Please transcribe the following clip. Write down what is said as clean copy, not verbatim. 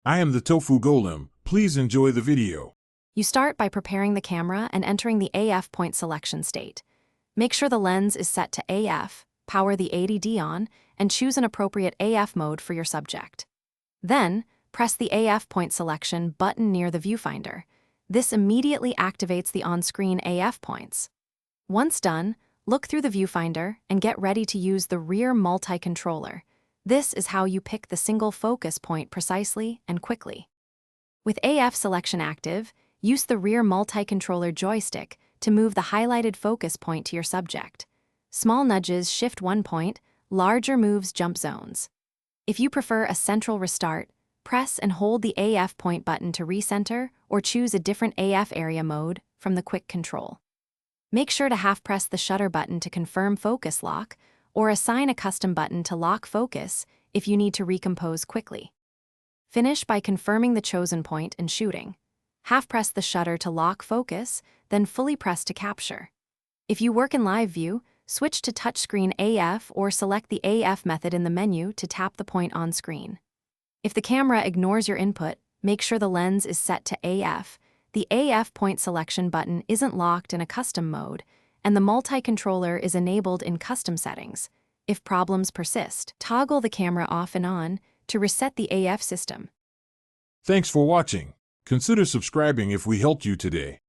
I am the Tofu Golem. Please enjoy the video. You start by preparing the camera and entering the AF point selection state. Make sure the lens is set to AF, power the 80D on, and choose an appropriate AF mode for your subject. Then, press the AF point selection button near the viewfinder. This immediately activates the on-screen AF points. Once done, look through the viewfinder and get ready to use the rear multi-controller. This is how you pick the single focus point precisely and quickly. With AF selection active, use the rear multi-controller joystick to move the highlighted focus point to your subject. Small nudges shift one point, larger moves jump zones. If you prefer a central restart, press and hold the AF point button to recenter or choose a different AF area mode from the quick control. Make sure to half-press the shutter button to confirm focus lock, or assign a custom button to lock focus if you need to recompose quickly. Finish by confirming the chosen point and shooting. Half-press the shutter to lock focus, then fully press to capture. If you work in live view, switch to touchscreen AF or select the AF method in the menu to tap the point on screen. If the camera ignores your input, make sure the lens is set to AF. The AF point selection button isn't locked in a custom mode, and the multi-controller is enabled in custom settings. If problems persist, toggle the camera off and on to reset the AF system. Thanks for watching. Consider subscribing if we helped you today.